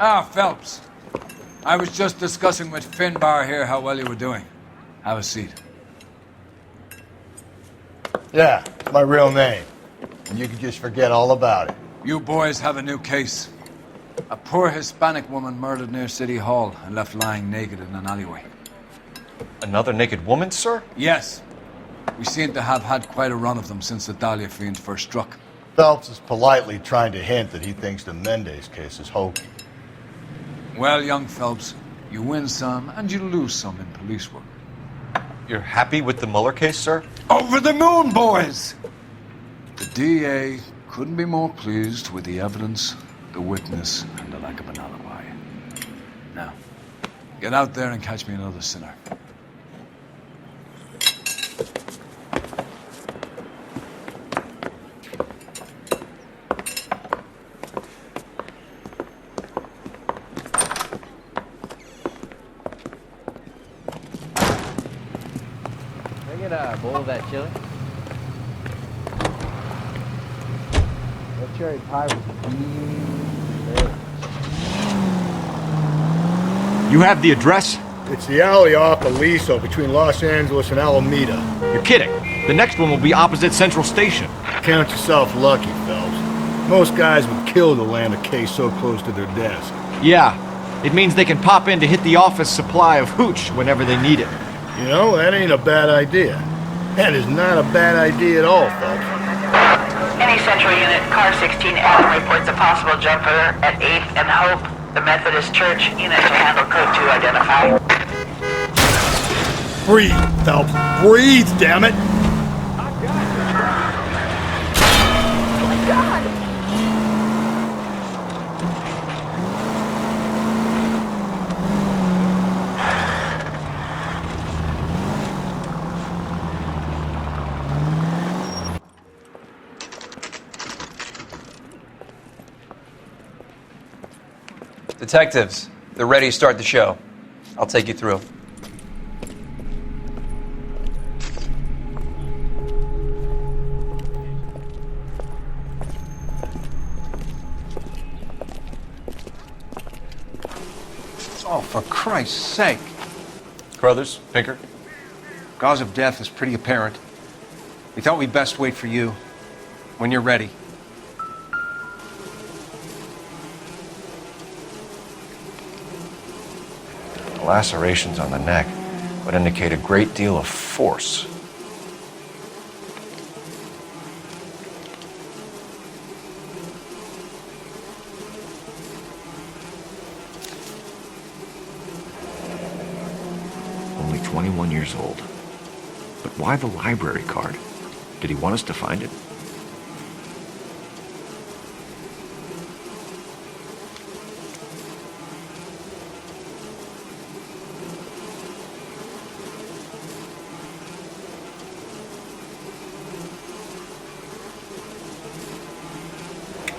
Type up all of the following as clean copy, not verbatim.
Ah, Phelps. I was just discussing with Finbar here how well you were doing. Have a seat. Yeah, it's my real name. And you can just forget all about it. You boys have a new case. A poor Hispanic woman murdered near City Hall and left lying naked in an alleyway. Another naked woman, sir? Yes. We seem to have had quite a run of them since the Dahlia fiend first struck. Phelps is politely trying to hint that he thinks the Mendez case is hokey. Well, young Phelps, you win some and you lose some in police work. You're happy with the Mueller case, sir? Over the moon, boys! The DA couldn't be more pleased with the evidence, the witness, and the lack of an alibi. Now, get out there and catch me another sinner. Can I get a bowl of that chili? That cherry pie was beautiful. You have the address? It's the alley off Aliso between Los Angeles and Alameda. You're kidding. The next one will be opposite Central Station. Count yourself lucky, Phelps. Most guys would kill to land a case so close to their desk. Yeah. It means they can pop in to hit the office supply of hooch whenever they need it. You know, that ain't a bad idea. That is not a bad idea at all, Phelps. Any central unit, car 16, Adam reports a possible jumper at 8th and Hope. The Methodist Church unit to handle code 2 identify. Breathe, Phelps. Breathe, damn it! Detectives, they're ready to start the show. I'll take you through. Oh, for Christ's sake. Carruthers, Pinker? Cause of death is pretty apparent. We thought we'd best wait for you. When you're ready. Lacerations on the neck would indicate a great deal of force. Only 21 years old. But why the library card? Did he want us to find it?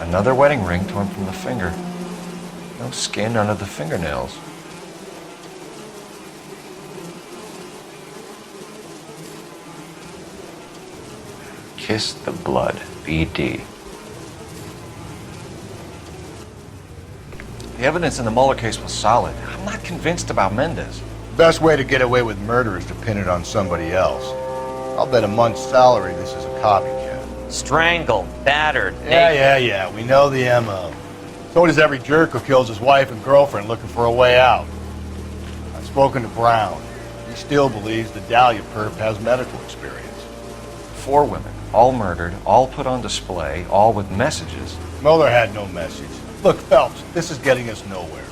Another wedding ring torn from the finger. No skin under the fingernails. Kiss the blood, BD. The evidence in the Mueller case was solid. I'm not convinced about Mendez. Best way to get away with murder is to pin it on somebody else. I'll bet a month's salary this is a copycat. Strangled, battered, Yeah. We know the M.O. So does every jerk who kills his wife and girlfriend looking for a way out. I've spoken to Brown. He still believes the Dahlia perp has medical experience. 4 women, all murdered, all put on display, all with messages. Mueller had no message. Look, Phelps, this is getting us nowhere.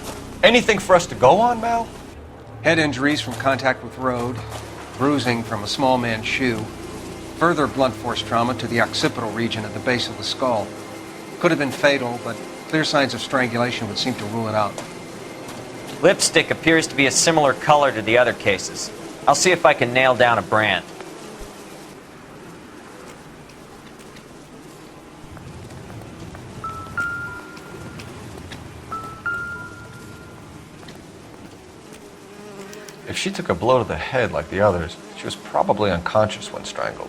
Anything for us to go on, Mal? Head injuries from contact with road, bruising from a small man's shoe, further blunt force trauma to the occipital region at the base of the skull. Could have been fatal, but clear signs of strangulation would seem to rule it out. Lipstick appears to be a similar color to the other cases. I'll see if I can nail down a brand. If she took a blow to the head like the others, she was probably unconscious when strangled.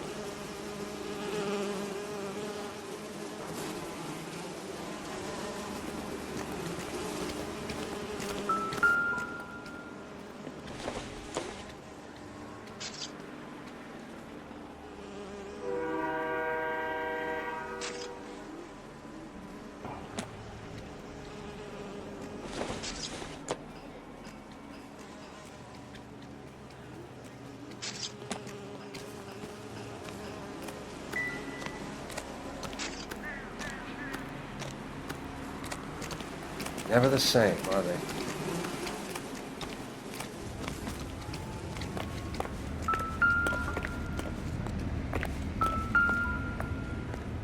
Never the same, are they?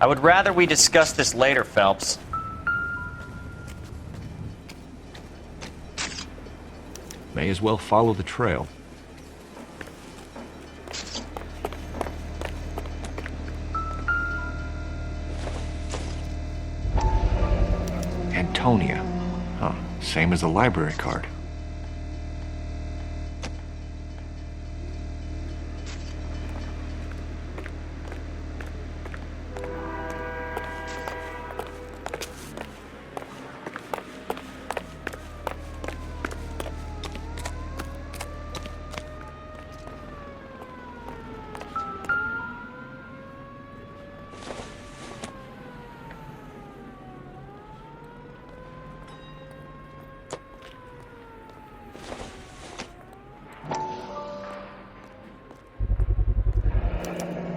I would rather we discuss this later, Phelps. May as well follow the trail. Antonia. Huh, same as the library card.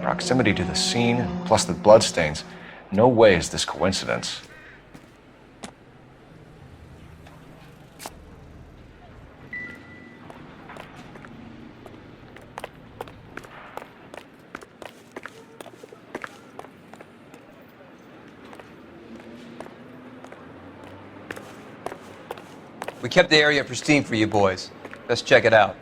Proximity to the scene, plus the bloodstains. No way is this coincidence. We kept the area pristine for you boys. Let's check it out.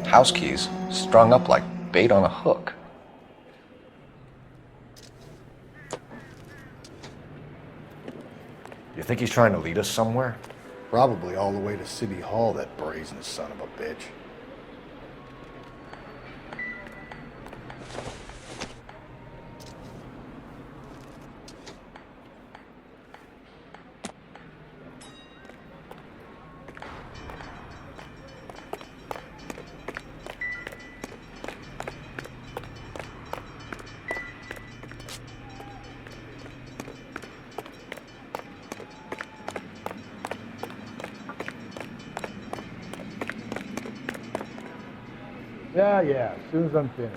House keys, strung up like bait on a hook. You think he's trying to lead us somewhere? Probably all the way to City Hall, that brazen son of a bitch. Yeah, as soon as I'm finished.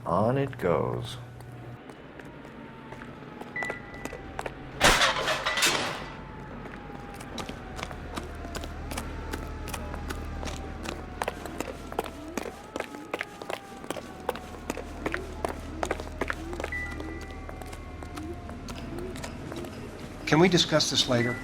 On it goes. Can we discuss this later?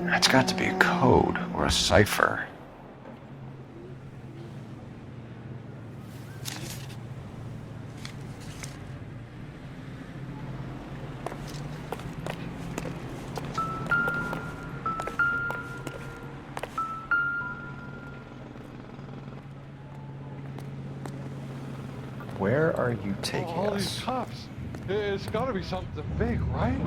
That's got to be a code or a cipher. are you taking All us? these cops. It's gotta be something big, right?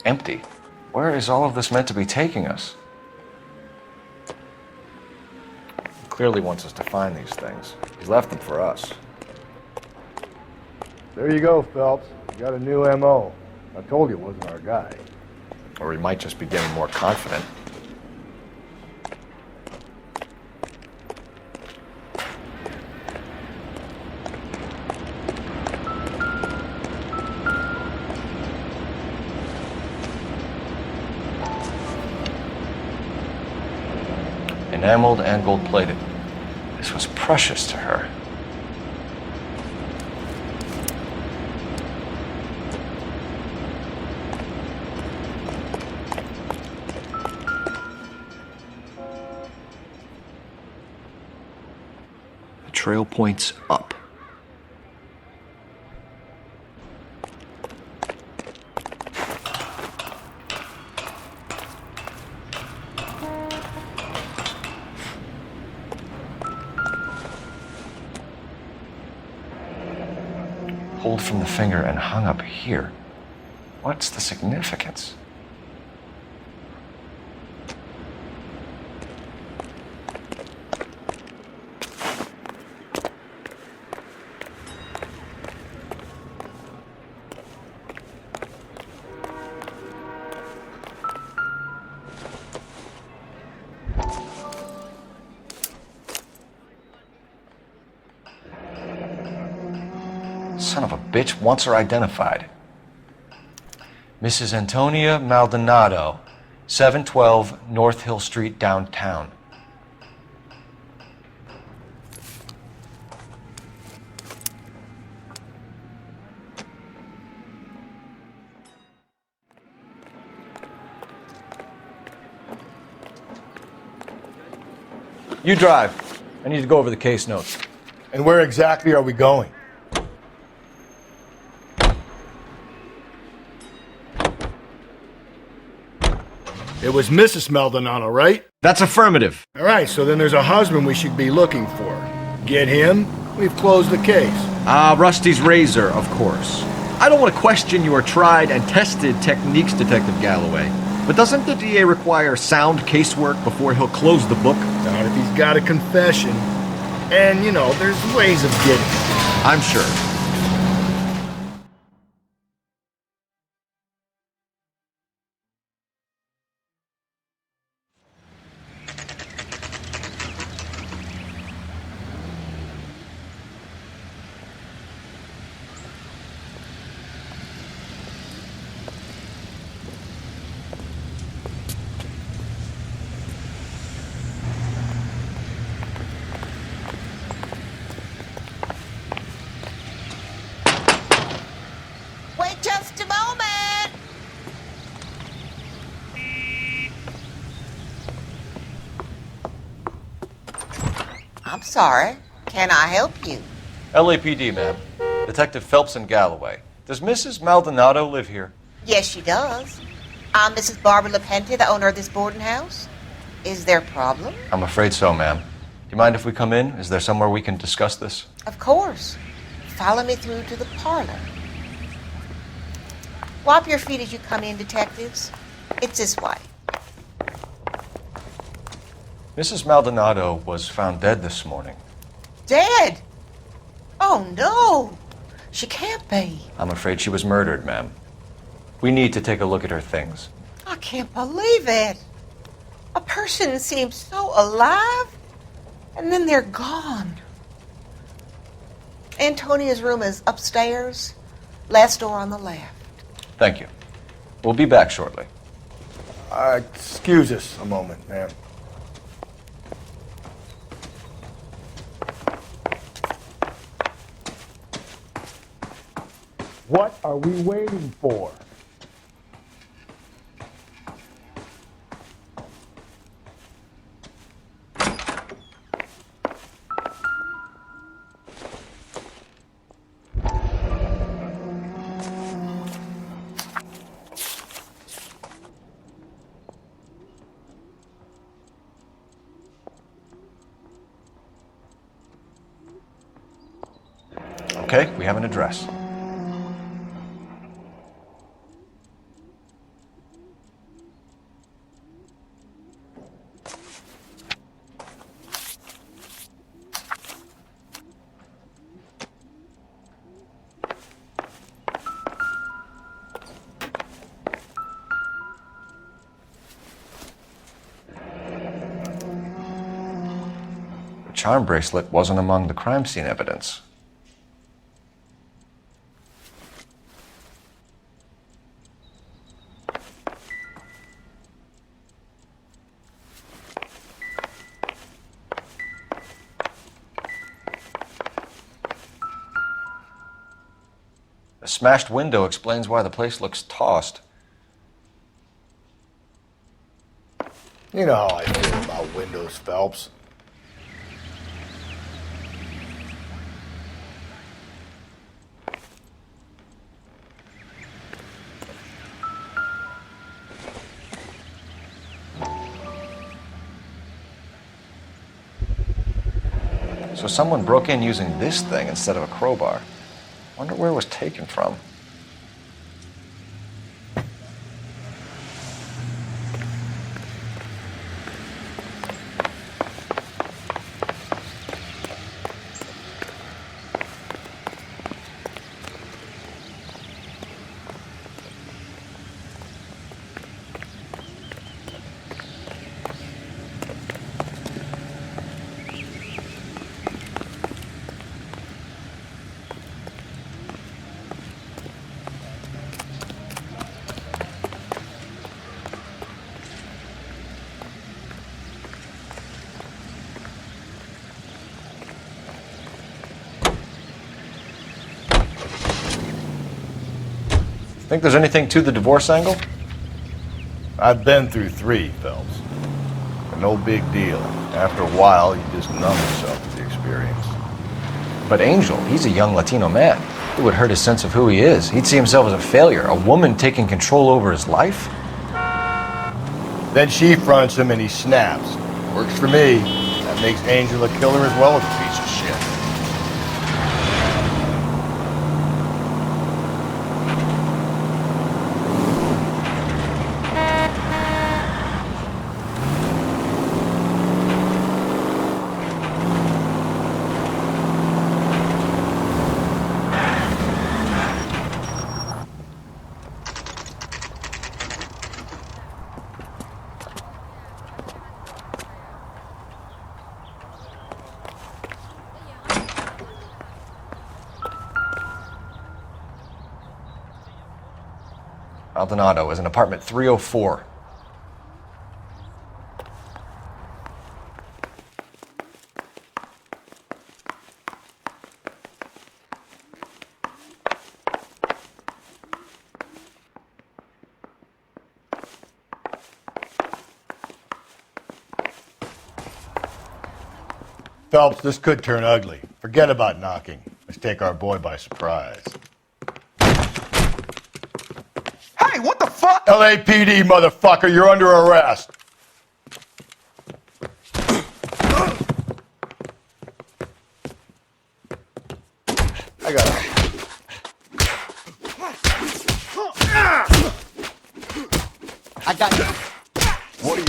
Empty. Where is all of this meant to be taking us? He clearly wants us to find these things. He's left them for us. There you go, Phelps. You got a new M.O. I told you it wasn't our guy. Or he might just be getting more confident. Enameled and gold-plated. This was precious to her. The trail points up. Pulled from the finger and hung up here. What's the significance? Son of a bitch wants her identified. Mrs. Antonia Maldonado, 712 North Hill Street, downtown. You drive. I need to go over the case notes. And where exactly are we going? It was Mrs. Maldonado, right? That's affirmative. All right, so then there's a husband we should be looking for. Get him, we've closed the case. Rusty's razor, of course. I don't want to question your tried and tested techniques, Detective Galloway. But doesn't the DA require sound casework before he'll close the book? Not if he's got a confession. And, you know, there's ways of getting it. I'm sure. Wait just a moment! I'm sorry. Can I help you? LAPD, ma'am. Detective Phelps and Galloway. Does Mrs. Maldonado live here? Yes, she does. I'm Mrs. Barbara LaPente, the owner of this boarding house. Is there a problem? I'm afraid so, ma'am. Do you mind if we come in? Is there somewhere we can discuss this? Of course. Follow me through to the parlor. Wipe your feet as you come in, detectives. It's this way. Mrs. Maldonado was found dead this morning. Dead? Oh, no. She can't be. I'm afraid she was murdered, ma'am. We need to take a look at her things. I can't believe it. A person seems so alive, and then they're gone. Antonia's room is upstairs, last door on the left. Thank you. We'll be back shortly. Excuse us a moment, ma'am. What are we waiting for? Okay, we have an address. The charm bracelet wasn't among the crime scene evidence. The smashed window explains why the place looks tossed. You know how I feel about windows, Phelps. So someone broke in using this thing instead of a crowbar. Wonder where it was taken from. Think there's anything to the divorce angle? I've been through 3, Phelps. But no big deal. After a while, you just numb yourself to the experience. But Angel, he's a young Latino man. It would hurt his sense of who he is. He'd see himself as a failure, a woman taking control over his life. Then she fronts him and he snaps. Works for me. That makes Angel a killer as well as a piece of shit. Maldonado is in apartment 304. Phelps, this could turn ugly. Forget about knocking. Let's take our boy by surprise. Hey, what the fuck? LAPD, motherfucker, you're under arrest. I got it. I got you. What are you?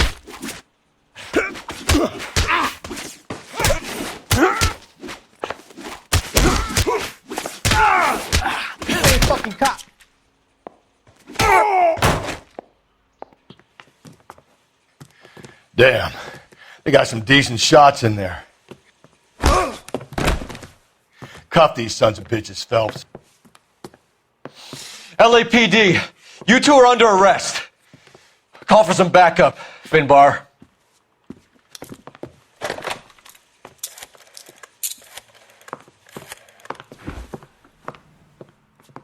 Fucking cop. Damn. They got some decent shots in there. Cuff these sons of bitches, Phelps. LAPD, you two are under arrest. Call for some backup, Finbar.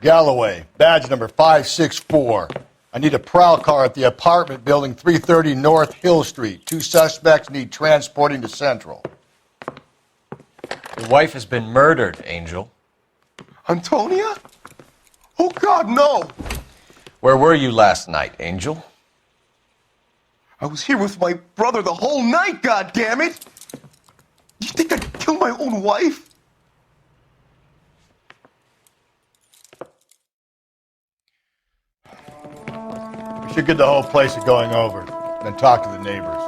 Galloway, badge number 564. I need a prowl car at the apartment building 330 North Hill Street. 2 suspects need transporting to Central. Your wife has been murdered, Angel. Antonia? Oh, God, no! Where were you last night, Angel? I was here with my brother the whole night, goddammit! You think I'd kill my own wife? We should get the whole place going over, then talk to the neighbors.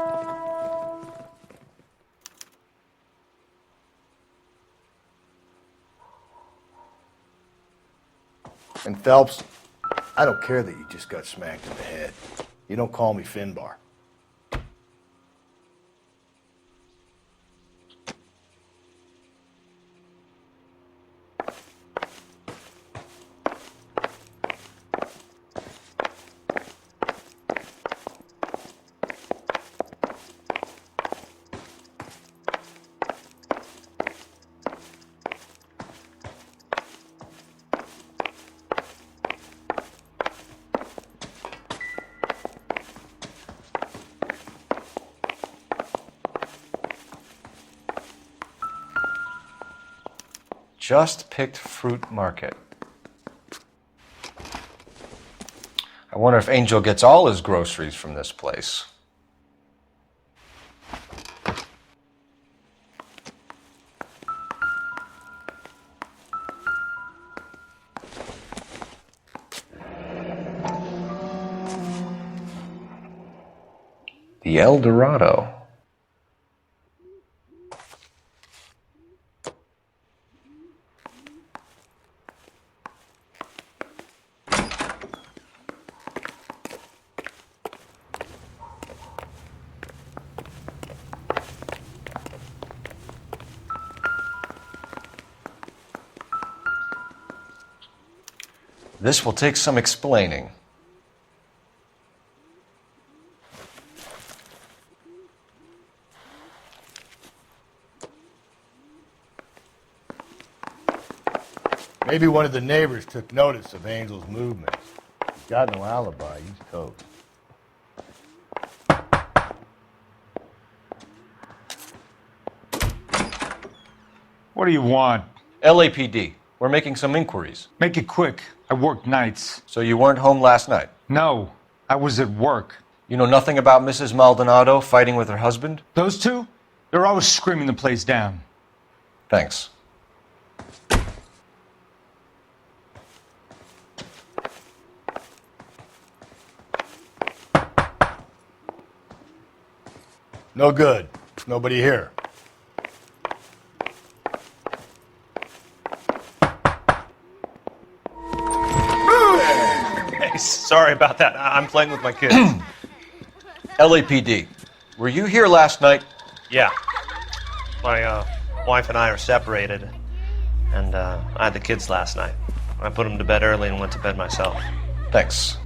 And Phelps, I don't care that you just got smacked in the head. You don't call me Finbar. Just picked fruit market. I wonder if Angel gets all his groceries from this place. The El Dorado. This will take some explaining. Maybe one of the neighbors took notice of Angel's movements. He's got no alibi. He's toast. What do you want? LAPD. We're making some inquiries. Make it quick. I work nights. So you weren't home last night? No, I was at work. You know nothing about Mrs. Maldonado fighting with her husband? Those two? They're always screaming the place down. Thanks. No good. Nobody here. Sorry about that. I'm playing with my kids. LAPD. Were you here last night? Yeah. My wife and I are separated, and I had the kids last night. I put them to bed early and went to bed myself. Thanks.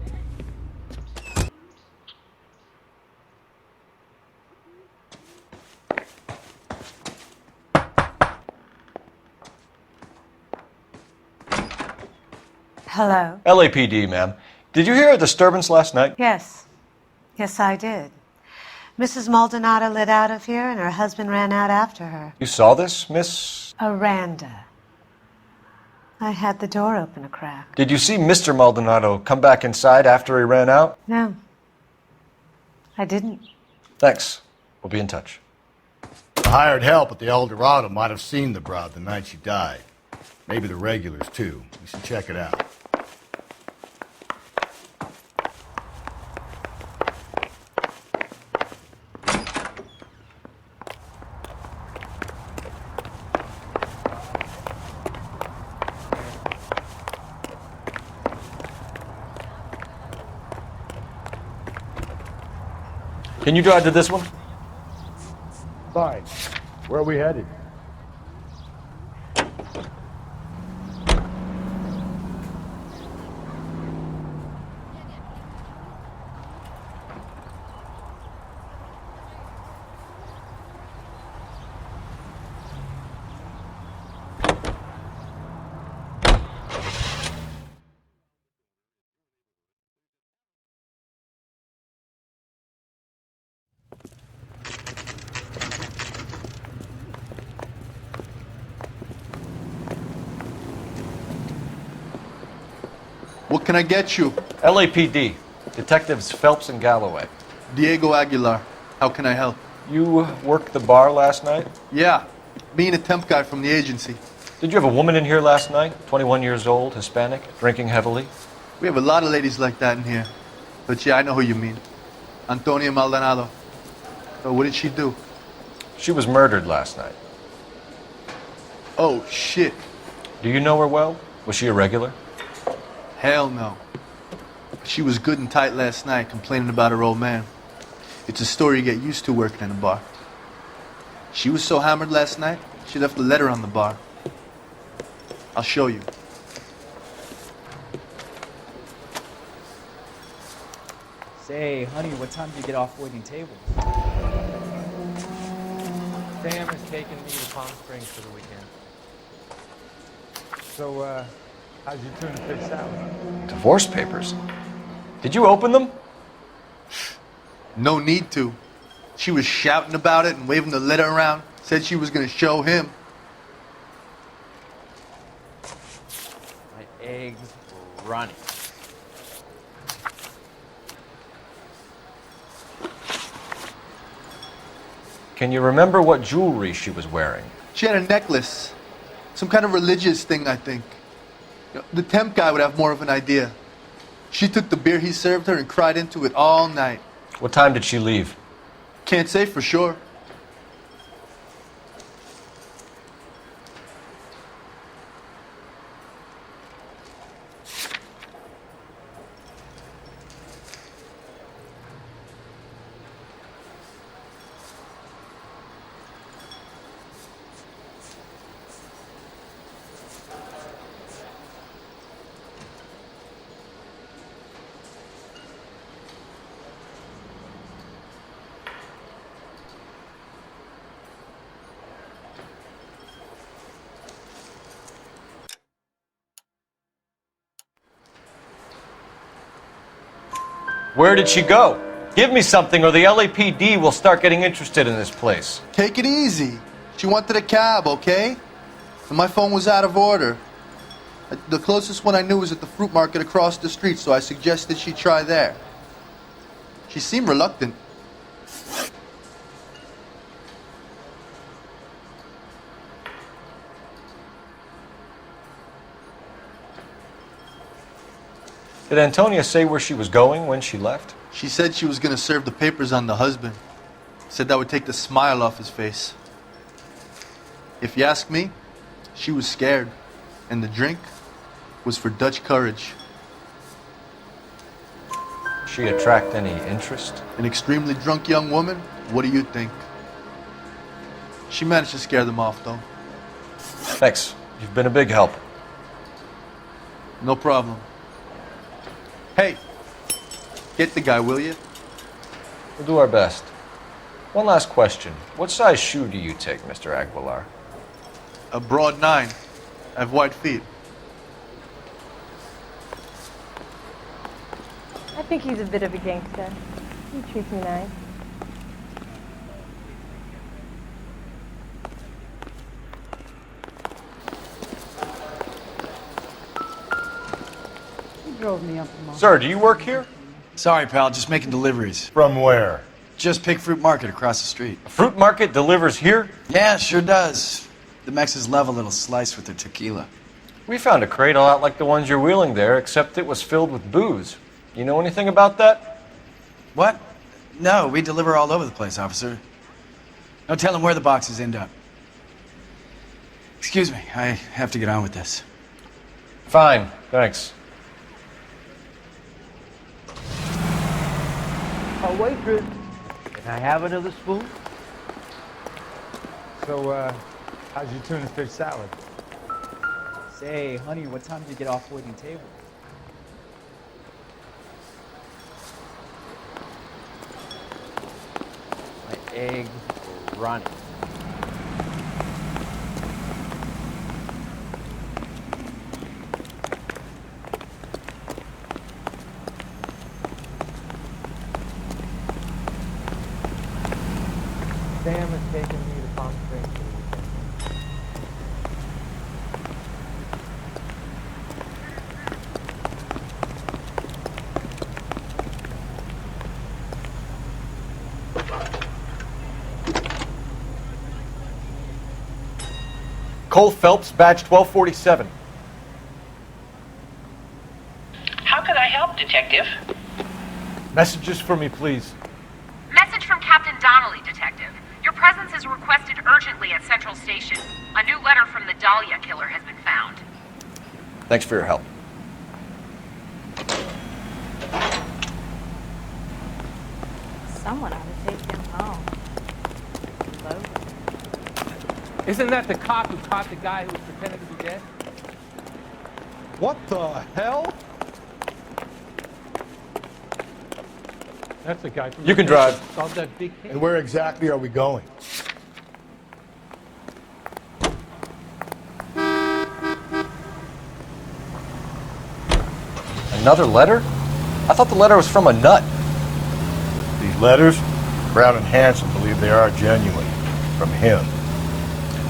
Hello? LAPD, ma'am. Did you hear a disturbance last night? Yes. Yes, I did. Mrs. Maldonado lit out of here, and her husband ran out after her. You saw this, Miss? Aranda. I had the door open a crack. Did you see Mr. Maldonado come back inside after he ran out? No. I didn't. Thanks. We'll be in touch. The hired help at the El Dorado might have seen the broad the night she died. Maybe the regulars, too. We should check it out. Can you drive to this one? Fine. Where are we headed? What can I get you? LAPD. Detectives Phelps and Galloway. Diego Aguilar. How can I help? You worked the bar last night? Yeah. Me and a temp guy from the agency. Did you have a woman in here last night? 21 years old, Hispanic, drinking heavily? We have a lot of ladies like that in here. But yeah, I know who you mean. Antonia Maldonado. So what did she do? She was murdered last night. Oh, shit. Do you know her well? Was she a regular? Hell no. She was good and tight last night, complaining about her old man. It's a story you get used to working in a bar. She was so hammered last night, she left a letter on the bar. I'll show you. Say, honey, what time do you get off waiting tables? Sam is taking me to Palm Springs for the weekend. So, how's your tuna fish salad? Divorce papers? Did you open them? No need to. She was shouting about it and waving the letter around. Said she was going to show him. My eggs were running. Can you remember what jewelry she was wearing? She had a necklace. Some kind of religious thing, I think. The temp guy would have more of an idea. She took the beer he served her and cried into it all night. What time did she leave? Can't say for sure. Where did she go? Give me something or the LAPD will start getting interested in this place. Take it easy. She wanted a cab, okay? And my phone was out of order. The closest one I knew was at the fruit market across the street, so I suggested she try there. She seemed reluctant. Did Antonia say where she was going when she left? She said she was going to serve the papers on the husband. Said that would take the smile off his face. If you ask me, she was scared. And the drink was for Dutch courage. She attract any interest? An extremely drunk young woman? What do you think? She managed to scare them off, though. Thanks. You've been a big help. No problem. Hey, get the guy, will you? We'll do our best. One last question. What size shoe do you take, Mr. Aguilar? A broad 9. I have wide feet. I think he's a bit of a gangster. He treats me nice. He drove me up the mountain. Sir, do you work here? Sorry, pal, just making deliveries. From where? Just Pig Fruit Market across the street. A fruit market delivers here? Yeah, sure does. The Mexes love a little slice with their tequila. We found a crate a lot like the ones you're wheeling there, except it was filled with booze. You know anything about that? What? No, we deliver all over the place, officer. No telling where the boxes end up. Excuse me, I have to get on with this. Fine, thanks. Waitress, can I have another spoon? So, how's your tuna fish salad? Say, honey, what time do you get off waiting tables? My eggs were running. Sam is taking me to Palm Springs for the weekend. Nicole Phelps, badge 1247. How can I help, Detective? Messages for me, please. Message from Captain Donnelly, Detective. Your presence is requested urgently at Central Station. A new letter from the Dahlia killer has been found. Thanks for your help. Someone ought to take him home. Isn't that the cop who caught the guy who was pretending to be dead? What the hell? That's the guy from You can drive. Solved that big case. And where exactly are we going? Another letter? I thought the letter was from a nut. These letters, Brown and Hanson believe they are genuine. From him.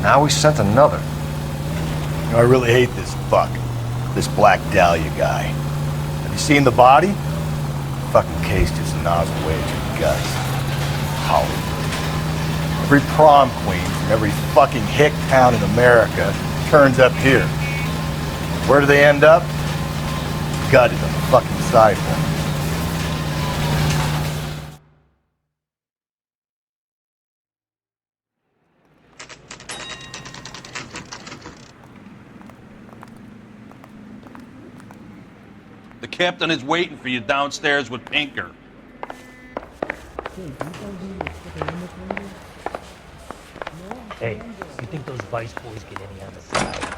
Now we sent another. You know, I really hate this fuck. This Black Dahlia guy. Have you seen the body? The fucking case just gnaws away at your guts. Hollywood. Every prom queen from every fucking hick town in America turns up here. Where do they end up? Gutted on the fucking sidewalk. The captain is waiting for you downstairs with Pinker. Hey, you think those Vice boys get any on the side?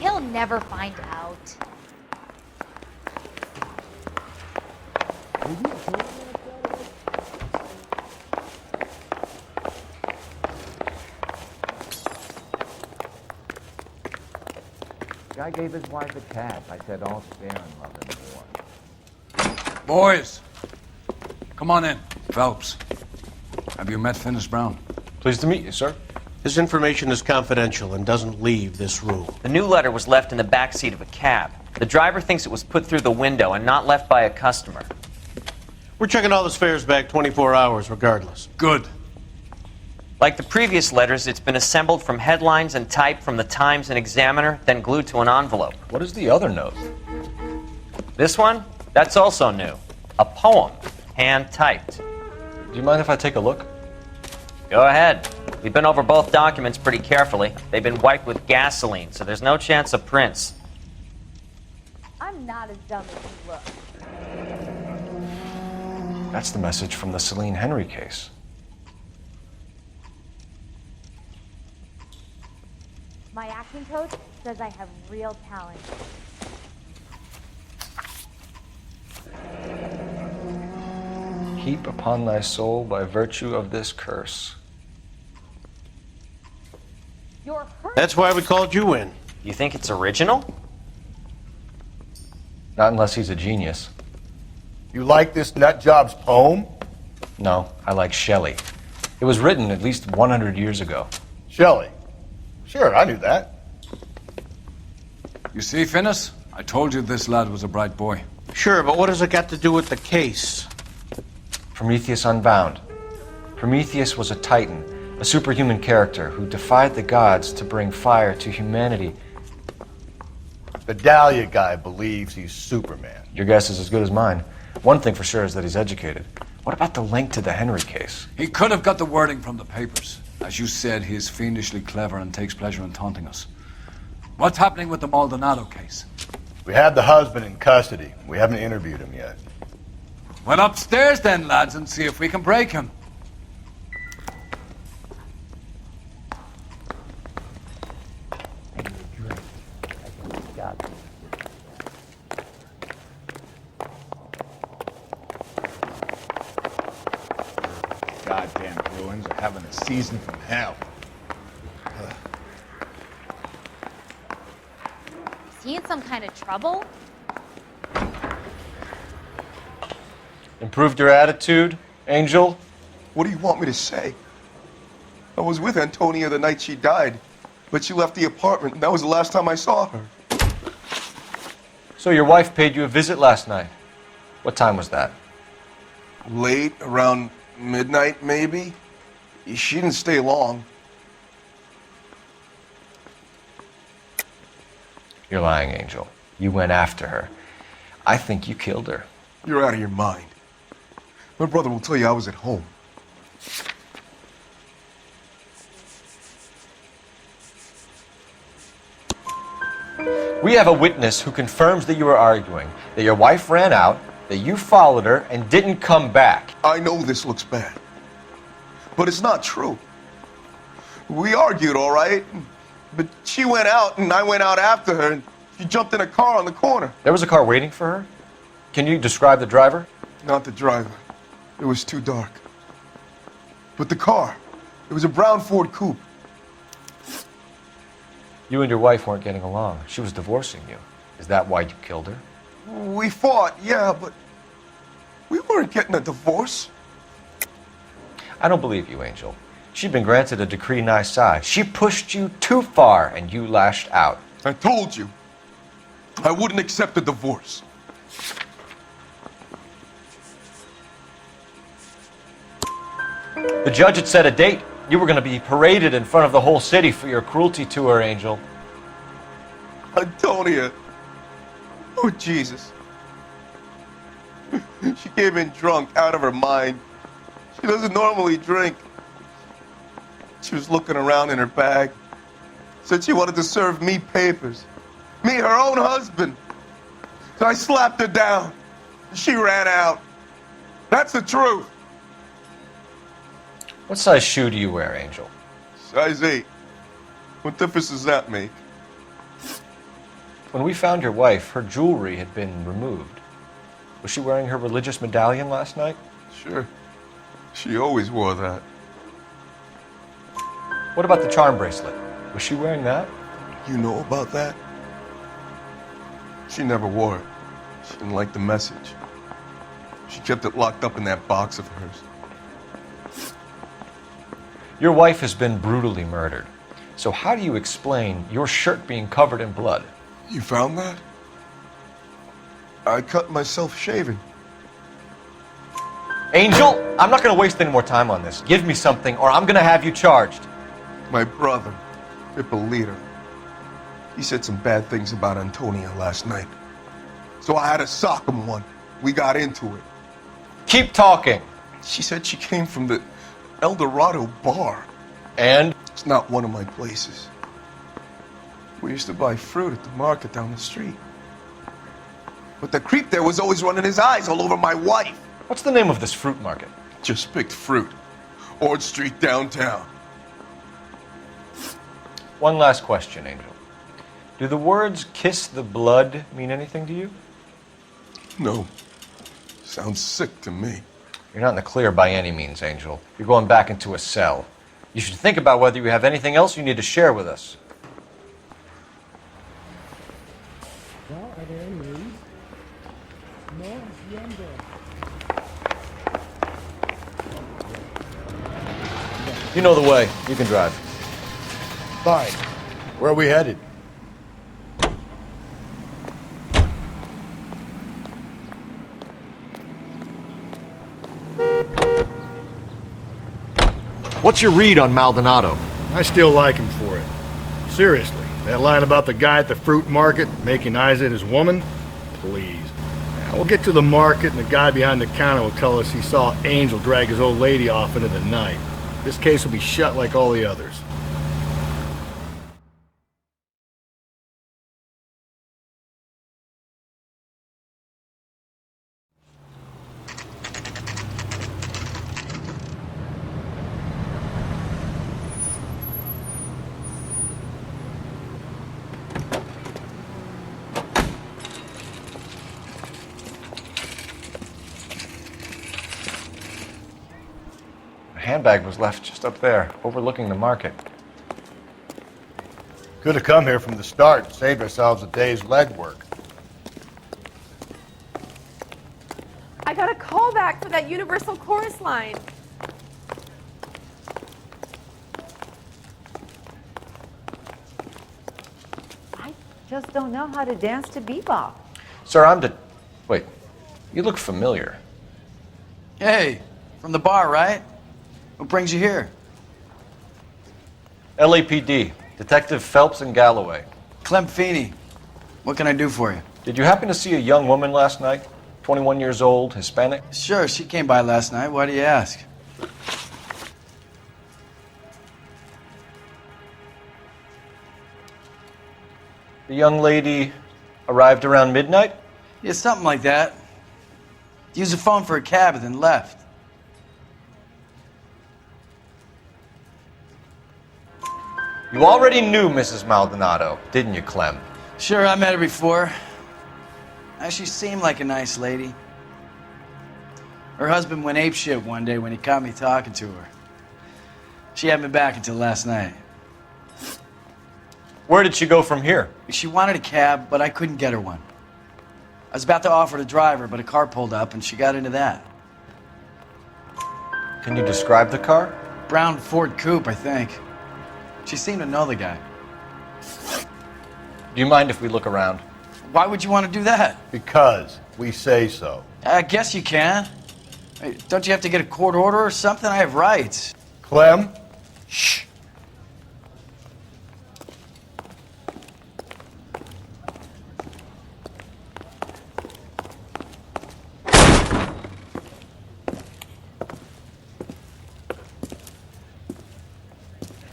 He'll never find out. Guy gave his wife a cat. I said, all fair and love and war. Boys, come on in. Phelps, have you met Finis Brown? Pleased to meet you, sir. This information is confidential and doesn't leave this room. The new letter was left in the back seat of a cab. The driver thinks it was put through the window and not left by a customer. We're checking all the spares back 24 hours regardless. Good. Like the previous letters, it's been assembled from headlines and typed from the Times and Examiner, then glued to an envelope. What is the other note? This one? That's also new. A poem, hand-typed. Do you mind if I take a look? Go ahead. We've been over both documents pretty carefully. They've been wiped with gasoline, so there's no chance of prints. I'm not as dumb as you look. That's the message from the Celine Henry case. My acting coach says I have real talent. Heap upon thy soul by virtue of this curse. You're hurt. That's why we called you in. You think it's original? Not unless he's a genius. You like this nutjob's poem? No, I like Shelley. It was written at least 100 years ago. Shelley? Sure, I knew that. You see, Finis? I told you this lad was a bright boy. Sure, but what has it got to do with the case? Prometheus Unbound. Prometheus was a titan, a superhuman character who defied the gods to bring fire to humanity. The Dahlia guy believes he's Superman. Your guess is as good as mine. One thing for sure is that he's educated. What about the link to the Henry case? He could have got the wording from the papers. As you said, he is fiendishly clever and takes pleasure in taunting us. What's happening with the Maldonado case? We have the husband in custody. We haven't interviewed him yet. Well, upstairs then, lads, and see if we can break him. Goddamn Bruins are having a season from hell. Is he in some kind of trouble? Improved your attitude, Angel? What do you want me to say? I was with Antonia the night she died, but she left the apartment, and that was the last time I saw her. So your wife paid you a visit last night. What time was that? Late, around midnight, maybe? She didn't stay long. You're lying, Angel. You went after her. I think you killed her. You're out of your mind. My brother will tell you I was at home. We have a witness who confirms that you were arguing, that your wife ran out, that you followed her and didn't come back. I know this looks bad, but it's not true. We argued, all right, but she went out and I went out after her and she jumped in a car on the corner. There was a car waiting for her? Can you describe the driver? Not the driver. It was too dark. But the car, it was a brown Ford coupe. You and your wife weren't getting along. She was divorcing you. Is that why you killed her? We fought, yeah, but we weren't getting a divorce. I don't believe you, Angel. She'd been granted a decree nisi. She pushed you too far and you lashed out. I told you, I wouldn't accept a divorce. The judge had set a date. You were going to be paraded in front of the whole city for your cruelty to her, Angel. Antonia. Oh, Jesus. She came in drunk, out of her mind. She doesn't normally drink. She was looking around in her bag. Said she wanted to serve me papers. Me, her own husband. So I slapped her down. She ran out. That's the truth. What size shoe do you wear, Angel? Size 8. What difference does that make? When we found your wife, her jewelry had been removed. Was she wearing her religious medallion last night? Sure. She always wore that. What about the charm bracelet? Was she wearing that? You know about that? She never wore it. She didn't like the message. She kept it locked up in that box of hers. Your wife has been brutally murdered. So how do you explain your shirt being covered in blood? You found that? I cut myself shaving. Angel, I'm not going to waste any more time on this. Give me something or I'm going to have you charged. My brother, Ippolito, he said some bad things about Antonia last night. So I had to sock him one. We got into it. Keep talking. She said she came from the El Dorado bar. And? It's not one of my places. We used to buy fruit at the market down the street. But the creep there was always running his eyes all over my wife. What's the name of this fruit market? Just picked fruit. Ord Street downtown. One last question, Angel. Do the words kiss the blood mean anything to you? No. Sounds sick to me. You're not in the clear by any means, Angel. You're going back into a cell. You should think about whether you have anything else you need to share with us. Well, are there any news? No, younger. You know the way. You can drive. Fine. Where are we headed? What's your read on Maldonado? I still like him for it. Seriously, that line about the guy at the fruit market making eyes at his woman? Please. Now, we'll get to the market and the guy behind the counter will tell us he saw Angel drag his old lady off into the night. This case will be shut like all the others. Handbag was left just up there, overlooking the market. Could have come here from the start and saved ourselves a day's legwork. I got a call back for that Universal Chorus line. I just don't know how to dance to bebop. Sir, Wait, you look familiar. Hey, from the bar, right? What brings you here? LAPD, Detective Phelps and Galloway. Clem Feeney, what can I do for you? Did you happen to see a young woman last night? 21 years old, Hispanic? Sure, she came by last night. Why do you ask? The young lady arrived around midnight? Yeah, something like that. Used the phone for a cab and then left. You already knew Mrs. Maldonado, didn't you, Clem? Sure, I met her before. She seemed like a nice lady. Her husband went apeshit one day when he caught me talking to her. She hadn't been back until last night. Where did she go from here? She wanted a cab, but I couldn't get her one. I was about to offer to drive her, but a car pulled up and she got into that. Can you describe the car? Brown Ford Coupe, I think. She seemed to know the guy. Do you mind if we look around? Why would you want to do that? Because we say so. I guess you can. Hey, don't you have to get a court order or something? I have rights. Clem? Shh.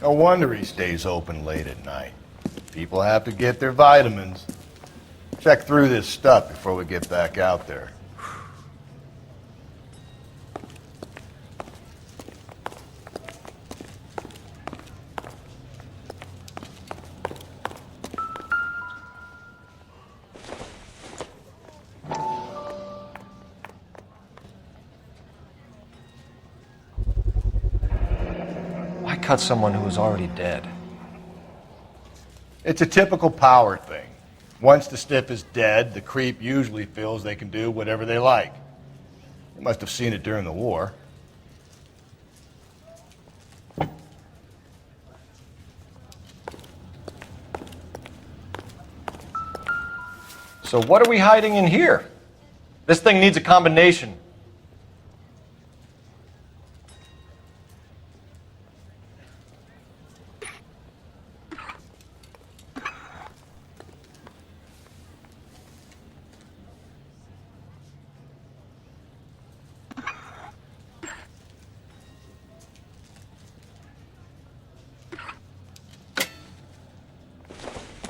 No wonder he stays open late at night. People have to get their vitamins. Check through this stuff before we get back out there. Why cut someone who was already dead? It's a typical power thing. Once the stiff is dead, the creep usually feels they can do whatever they like. You must have seen it during the war. So what are we hiding in here? This thing needs a combination.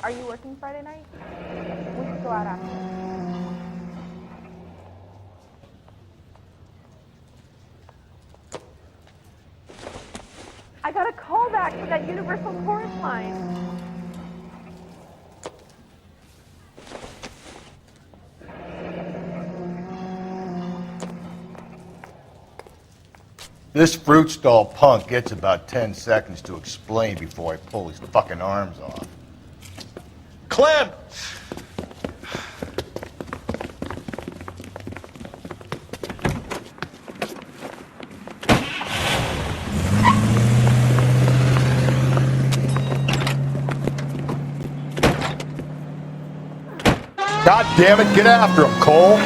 Are you working Friday night? We could go out after. I got a call back for that Universal Chorus line. This fruit stall punk gets about 10 seconds to explain before I pull his fucking arms off. Clem! God damn it, get after him, Cole!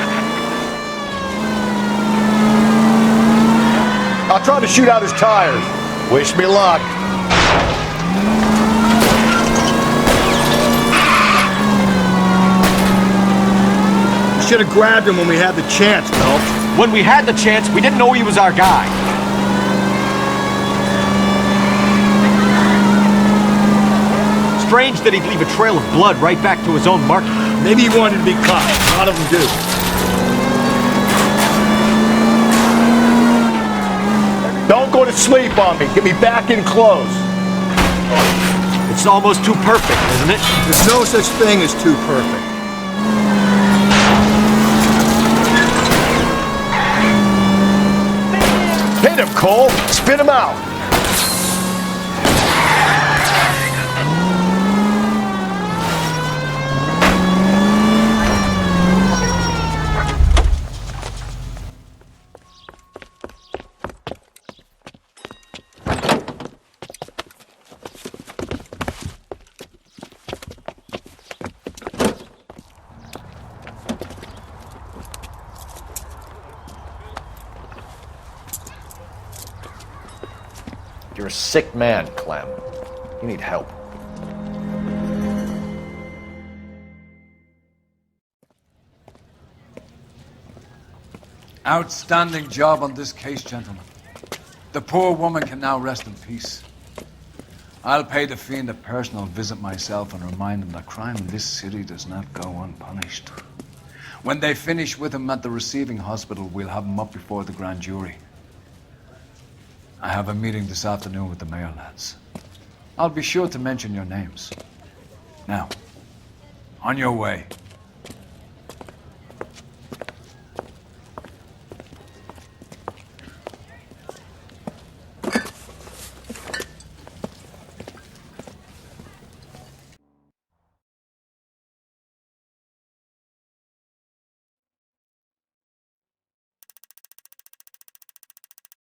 I'll try to shoot out his tires. Wish me luck. We should have grabbed him when we had the chance, Phelps. When we had the chance, we didn't know he was our guy. Strange that he'd leave a trail of blood right back to his own market. Maybe he wanted to be caught. A lot of them do. Don't go to sleep on me. Get me back in close. It's almost too perfect, isn't it? There's no such thing as too perfect. Hit him, Cole. Spin him out. You're a sick man, Clem. You need help. Outstanding job on this case, gentlemen. The poor woman can now rest in peace. I'll pay the fiend a personal visit myself and remind him that crime in this city does not go unpunished. When they finish with him at the receiving hospital, we'll have him up before the grand jury. I have a meeting this afternoon with the mayor lads. I'll be sure to mention your names. Now, on your way.